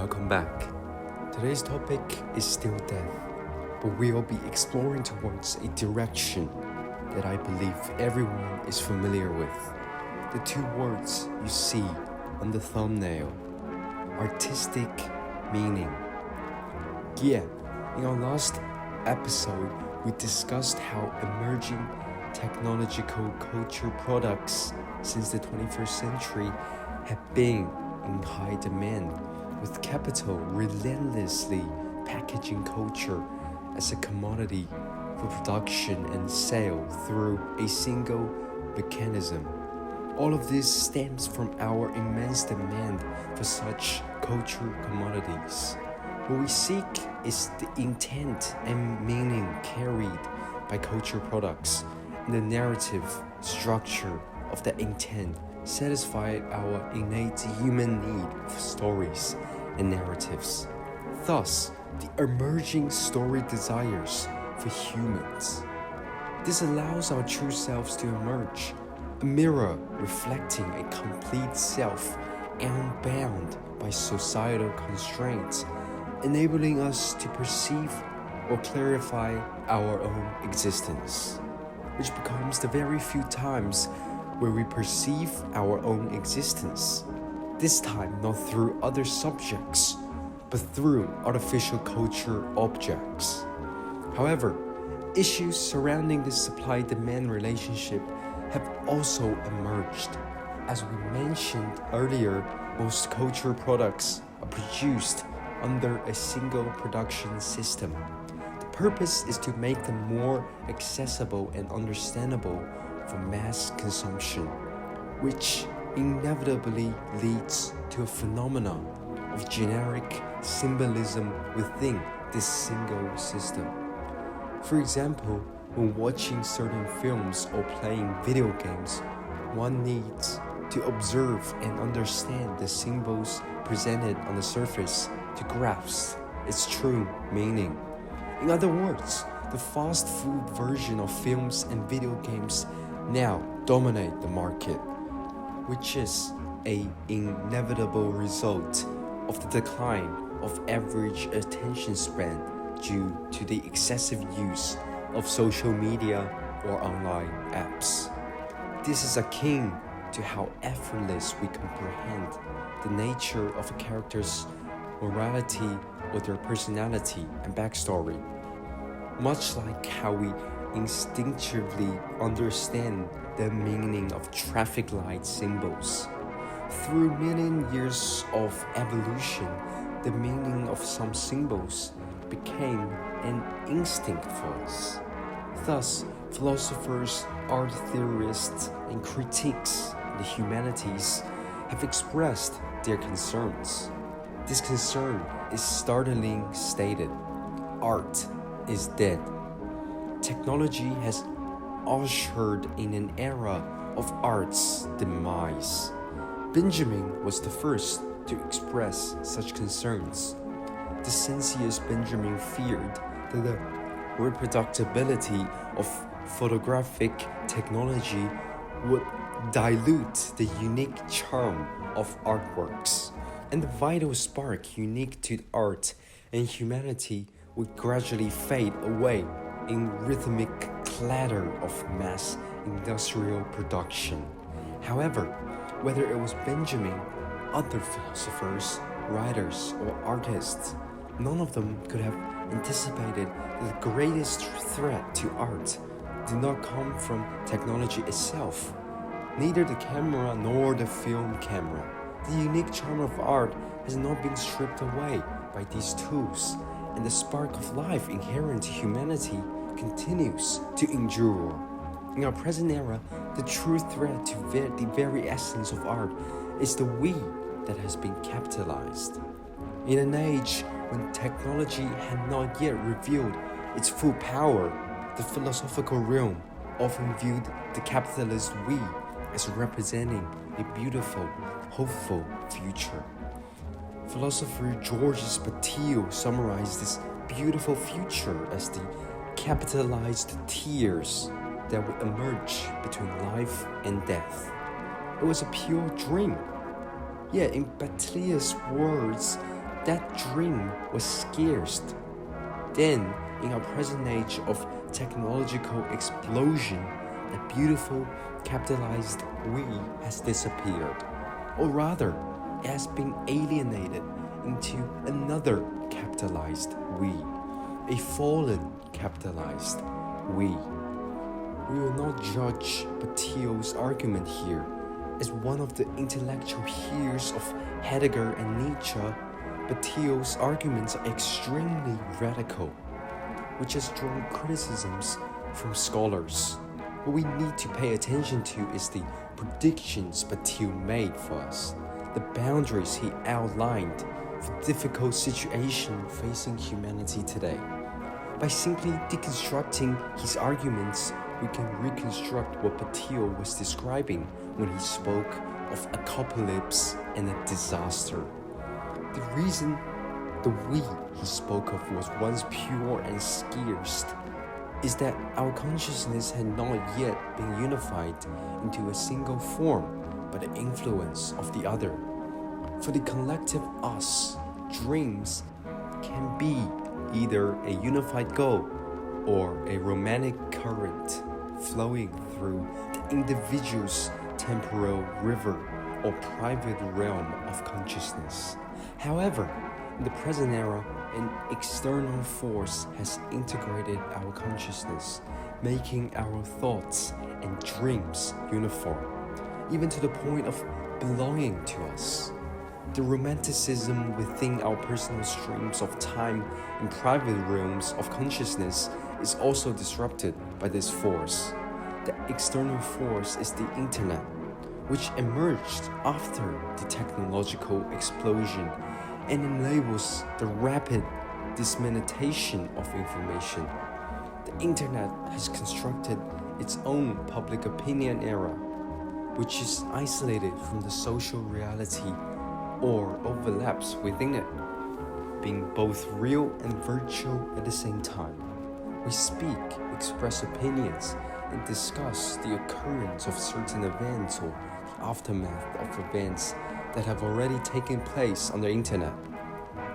welcome back. Today's topic is still death, but we'll be exploring towards a direction that I believe everyone is familiar with. The two words you see on the thumbnail: artistic meaning. Yeah, in our last episode, we discussed how emerging technological culture products since the 21st century have been in high demand, with capital relentlessly packaging culture as a commodity for production and sale through a single mechanism. All of this stems from our immense demand for such culture commodities. What we seek is the intent and meaning carried by culture products, and the narrative structure of that intent satisfy our innate human need for stories and narratives. Thus, the emerging story desires for humans. This allows our true selves to emerge, a mirror reflecting a complete self unbound by societal constraints, enabling us to perceive or clarify our own existence, which becomes the very few times where we perceive our own existence, this time not through other subjects, but through artificial culture objects. However, issues surrounding this supply-demand relationship have also emerged. As we mentioned earlier, most culture products are produced under a single production system. The purpose is to make them more accessible and understandable for mass consumption, which inevitably leads to a phenomenon of generic symbolism within this single system. For example, when watching certain films or playing video games, one needs to observe and understand the symbols presented on the surface to grasp its true meaning. In other words, the fast food version of films and video games now dominate the market, which is an inevitable result of the decline of average attention span due to the excessive use of social media or online apps. This is akin to how effortless we comprehend the nature of a character's morality or their personality and backstory, much like how we instinctively understand the meaning of traffic light symbols. Through million years of evolution, the meaning of some symbols became an instinct for us. Thus, philosophers, art theorists, and critics in the humanities have expressed their concerns. This concern is startlingly stated: art is dead. Technology has ushered in an era of art's demise. Benjamin was the first to express such concerns. The sensuous Benjamin feared that the reproducibility of photographic technology would dilute the unique charm of artworks, and the vital spark unique to art and humanity would gradually fade away in rhythmic clatter of mass industrial production. However, whether it was Benjamin, other philosophers, writers, or artists, none of them could have anticipated that the greatest threat to art did not come from technology itself, neither the camera nor the film camera. The unique charm of art has not been stripped away by these tools, and the spark of life inherent to humanity continues to endure. In our present era, the true threat to the very essence of art is the we that has been capitalized. In an age when technology had not yet revealed its full power, the philosophical realm often viewed the capitalist we as representing a beautiful, hopeful future. Philosopher Georges Bataille summarized this beautiful future as the capitalized tears that would emerge between life and death. It was a pure dream. Yet in Bataille's words, that dream was scarce. Then, in our present age of technological explosion, that beautiful capitalized we has disappeared. Or rather, it has been alienated into another capitalized we, a fallen capitalized we. We will not judge Bataille's argument here as one of the intellectual heroes of Heidegger and Nietzsche. Bataille's arguments are extremely radical, which has drawn criticisms from scholars. What we need to pay attention to is the predictions Bataille made for us, the boundaries he outlined for difficult situations facing humanity today. By simply deconstructing his arguments, we can reconstruct what Bataille was describing when he spoke of apocalypse and a disaster. The reason the we he spoke of was once pure and scarce is that our consciousness had not yet been unified into a single form by the influence of the other. For the collective us, dreams can be either a unified goal or a romantic current flowing through the individual's temporal river or private realm of consciousness. However, in the present era, an external force has integrated our consciousness, making our thoughts and dreams uniform, even to the point of belonging to us. The romanticism within our personal streams of time and private realms of consciousness is also disrupted by this force. The external force is the internet, which emerged after the technological explosion and enables the rapid dissemination of information. The internet has constructed its own public opinion era, which is isolated from the social reality or overlaps within it, being both real and virtual at the same time. We speak, express opinions, and discuss the occurrence of certain events or the aftermath of events that have already taken place on the internet.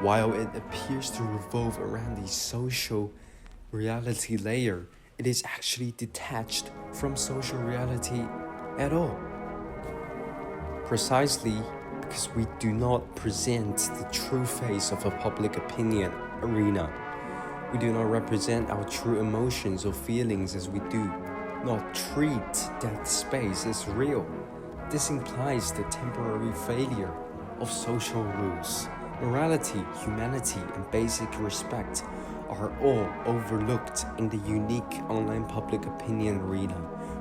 While it appears to revolve around the social reality layer, it is actually detached from social reality at all. Precisely because we do not present the true face of a public opinion arena. We do not represent our true emotions or feelings as we do not treat that space as real. This implies the temporary failure of social rules. Morality, humanity, and basic respect are all overlooked in the unique online public opinion arena,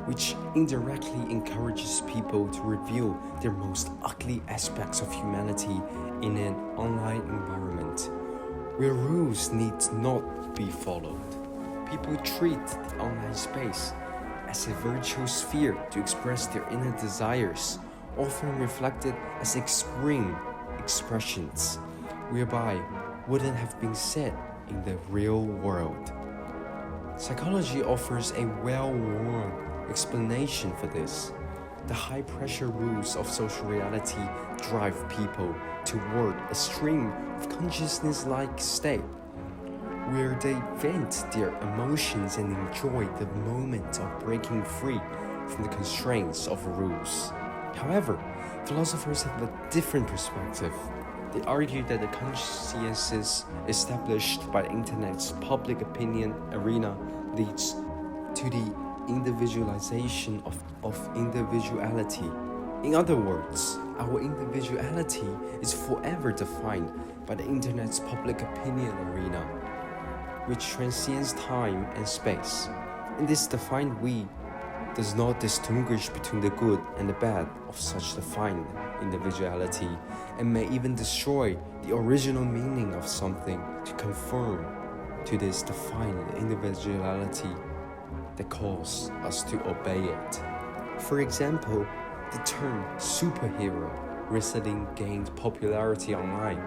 which indirectly encourages people to reveal their most ugly aspects of humanity in an online environment, where rules need not be followed. People treat the online space as a virtual sphere to express their inner desires, often reflected as extreme expressions, whereby wouldn't have been said in the real world. Psychology offers a well-worn explanation for this. The high-pressure rules of social reality drive people toward a stream of consciousness-like state, where they vent their emotions and enjoy the moment of breaking free from the constraints of rules. However, philosophers have a different perspective. They argue that the consciences established by the internet's public opinion arena leads to the individualization of individuality. In other words, our individuality is forever defined by the internet's public opinion arena, which transcends time and space. And this defined we does not distinguish between the good and the bad of such defined individuality, and may even destroy the original meaning of something to conform to this defined individuality that calls us to obey it. For example, the term superhero recently gained popularity online.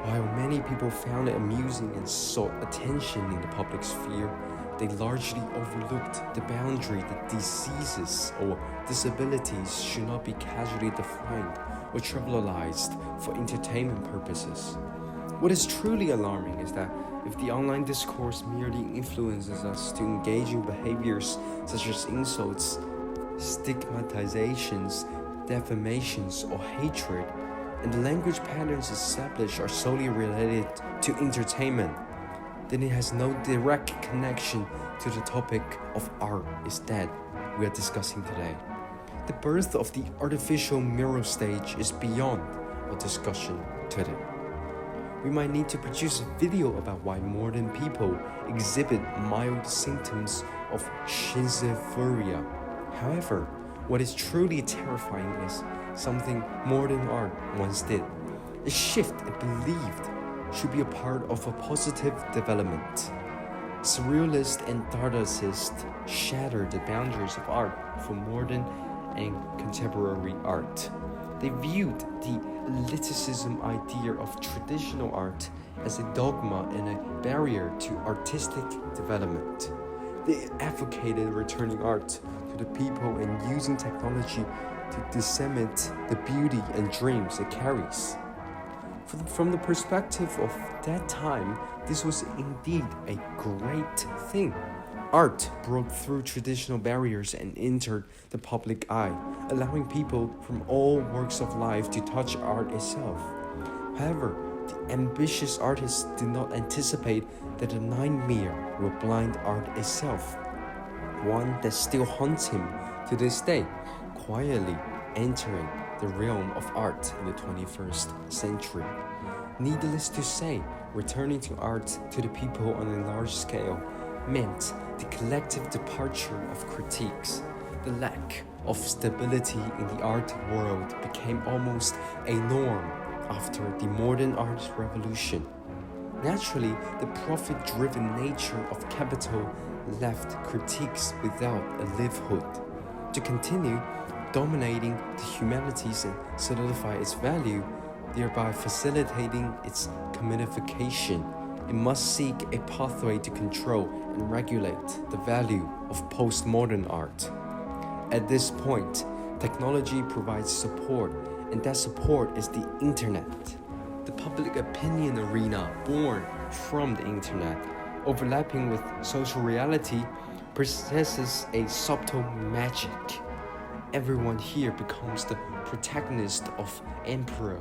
While many people found it amusing and sought attention in the public sphere, they largely overlooked the boundary that diseases or disabilities should not be casually defined or trivialized for entertainment purposes. What is truly alarming is that if the online discourse merely influences us to engage in behaviors such as insults, stigmatizations, defamations, or hatred, and the language patterns established are solely related to entertainment, then it has no direct connection to the topic of art that we are discussing today. The birth of the artificial mirror stage is beyond our discussion today. We might need to produce a video about why modern people exhibit mild symptoms of schizophrenia. However, what is truly terrifying is something modern art once did. A shift it believed should be a part of a positive development. Surrealists and Dadaïsts shattered the boundaries of art for modern and contemporary art. They viewed the eliticism idea of traditional art as a dogma and a barrier to artistic development. They advocated returning art to the people and using technology to disseminate the beauty and dreams it carries. From the perspective of that time, this was indeed a great thing. Art broke through traditional barriers and entered the public eye, allowing people from all walks of life to touch art itself. However, the ambitious artists did not anticipate that the nightmare will blind art itself, one that still haunts him to this day, quietly entering the realm of art in the 21st century. Needless to say, returning to art to the people on a large scale meant the collective departure of critiques. The lack of stability in the art world became almost a norm after the modern art revolution. Naturally, the profit-driven nature of capital left critiques without a livelihood. To continue dominating the humanities and solidify its value, thereby facilitating its commodification, it must seek a pathway to control and regulate the value of postmodern art. At this point, technology provides support, and that support is the internet. The public opinion arena born from the internet, overlapping with social reality, possesses a subtle magic. Everyone here becomes the protagonist of emperor.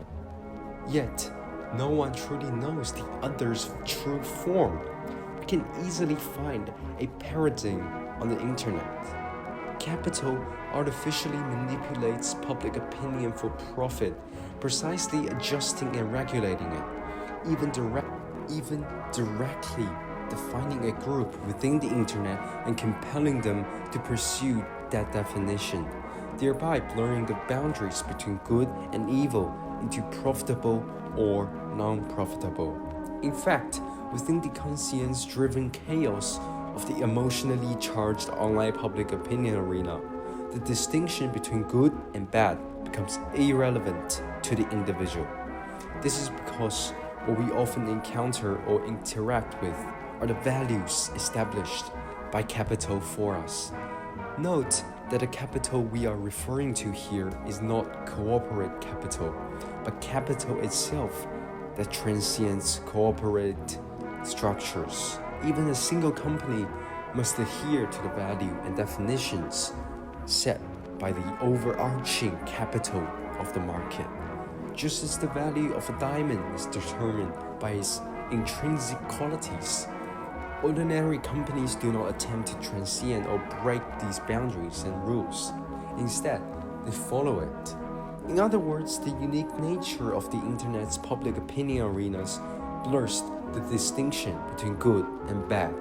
Yet, no one truly knows the other's true form. We can easily find a paradigm on the internet. Capital artificially manipulates public opinion for profit, precisely adjusting and regulating it, even directly defining a group within the internet and compelling them to pursue that definition, thereby blurring the boundaries between good and evil into profitable or non-profitable. In fact, within the conscience-driven chaos of the emotionally charged online public opinion arena, the distinction between good and bad becomes irrelevant to the individual. This is because what we often encounter or interact with are the values established by capital for us. Note that the capital we are referring to here is not corporate capital, but capital itself that transcends corporate structures. Even a single company must adhere to the value and definitions set by the overarching capital of the market. Just as the value of a diamond is determined by its intrinsic qualities, ordinary companies do not attempt to transcend or break these boundaries and rules. Instead, they follow it. In other words, the unique nature of the internet's public opinion arenas blurs the distinction between good and bad.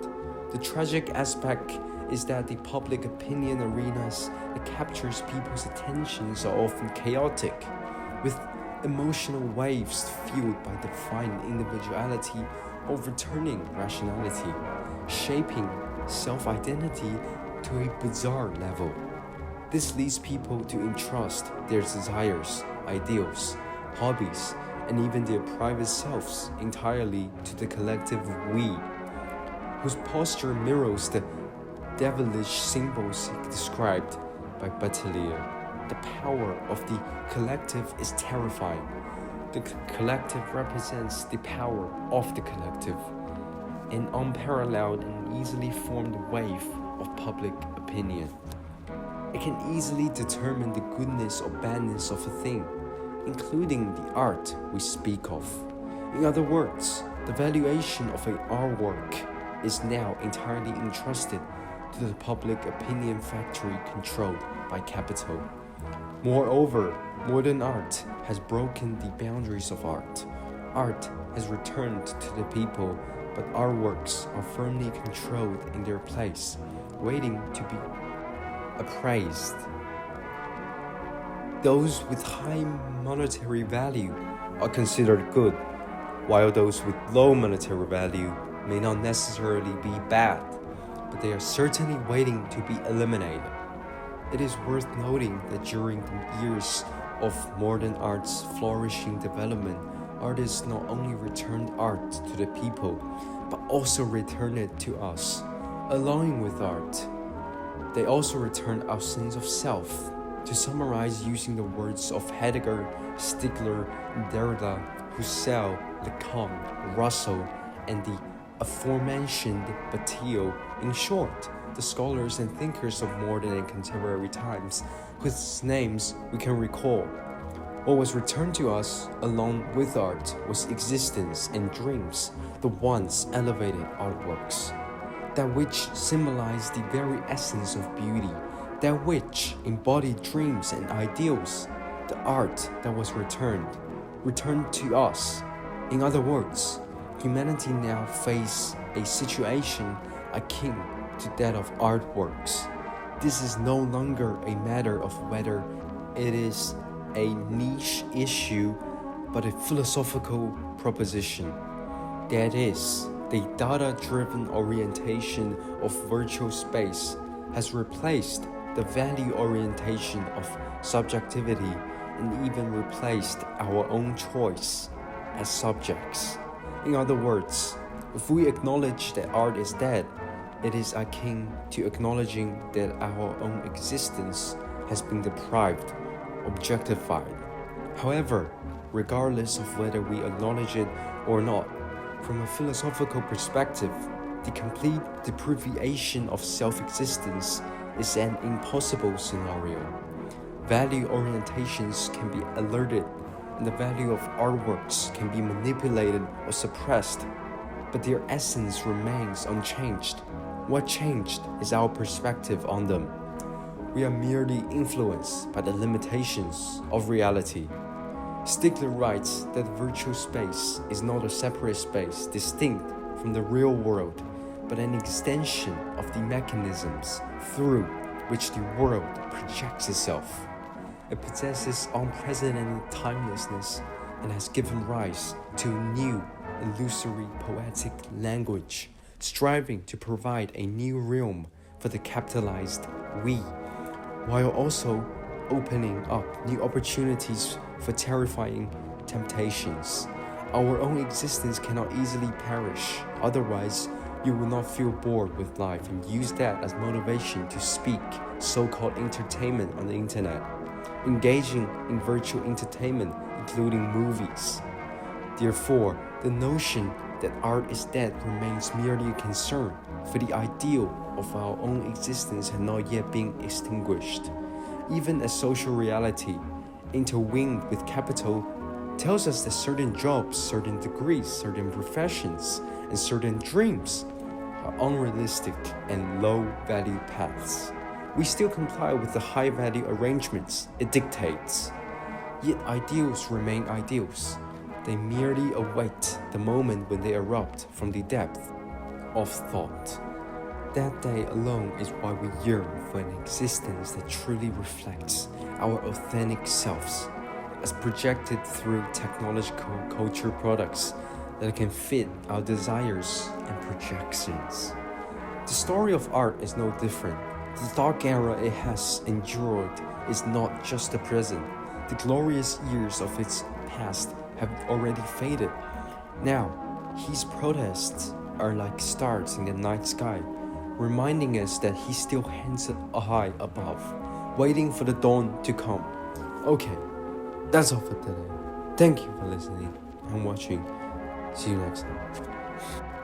The tragic aspect is that the public opinion arenas that captures people's attentions are often chaotic, with emotional waves fueled by defined individuality overturning rationality, shaping self-identity to a bizarre level. This leads people to entrust their desires, ideals, hobbies, and even their private selves entirely to the collective we, whose posture mirrors the devilish symbols described by Baudelaire. the power of the collective is terrifying. The collective represents the power of the collective, an unparalleled and easily formed wave of public opinion. It can easily determine the goodness or badness of a thing, including the art we speak of. In other words, the valuation of an artwork is now entirely entrusted to the public opinion factory controlled by capital. Moreover, modern art has broken the boundaries of art. Art has returned to the people, but artworks are firmly controlled in their place, waiting to be appraised. Those with high monetary value are considered good, while those with low monetary value may not necessarily be bad, but they are certainly waiting to be eliminated. It is worth noting that during the years of modern art's flourishing development, artists not only returned art to the people, but also returned it to us. Along with art, they also returned our sense of self. To summarize using the words of Heidegger, Stigler, Derrida, Husserl, Lacan, Russell, and the aforementioned Bataille, in short, the scholars and thinkers of modern and contemporary times, whose names we can recall. What was returned to us along with art was existence and dreams, the once elevated artworks. That which symbolized the very essence of beauty, that which embodied dreams and ideals, the art that was returned to us. In other words, humanity now faces a situation akin to that of artworks. This is no longer a matter of whether it is a niche issue, but a philosophical proposition. That is, the data-driven orientation of virtual space has replaced the value orientation of subjectivity and even replaced our own choice as subjects. In other words, if we acknowledge that art is dead, it is akin to acknowledging that our own existence has been deprived, objectified. However, regardless of whether we acknowledge it or not, from a philosophical perspective, the complete deprivation of self-existence is an impossible scenario. Value orientations can be alerted, and the value of artworks can be manipulated or suppressed, but their essence remains unchanged. What changed is our perspective on them. We are merely influenced by the limitations of reality. Stigler writes that virtual space is not a separate space distinct from the real world, but an extension of the mechanisms through which the world projects itself. It possesses unprecedented timelessness and has given rise to a new, illusory poetic language, striving to provide a new realm for the capitalized we, while also opening up new opportunities for terrifying temptations. Our own existence cannot easily perish, otherwise you will not feel bored with life and use that as motivation to seek so-called entertainment on the internet, engaging in virtual entertainment, including movies. Therefore, the notion that art is dead remains merely a concern, for the ideal of our own existence has not yet been extinguished. Even as social reality, intertwined with capital, tells us that certain jobs, certain degrees, certain professions, and certain dreams are unrealistic and low-value paths. We still comply with the high-value arrangements it dictates. Yet ideals remain ideals. They merely await the moment when they erupt from the depth of thought. That day alone is why we yearn for an existence that truly reflects our authentic selves, as projected through technological culture products that can fit our desires and projections. The story of art is no different. The dark era it has endured is not just the present. The glorious years of its past have already faded. Now, his protests are like stars in the night sky, reminding us that he still hangs high above, waiting for the dawn to come. Okay, that's all for today. Thank you for listening and watching. See you next time.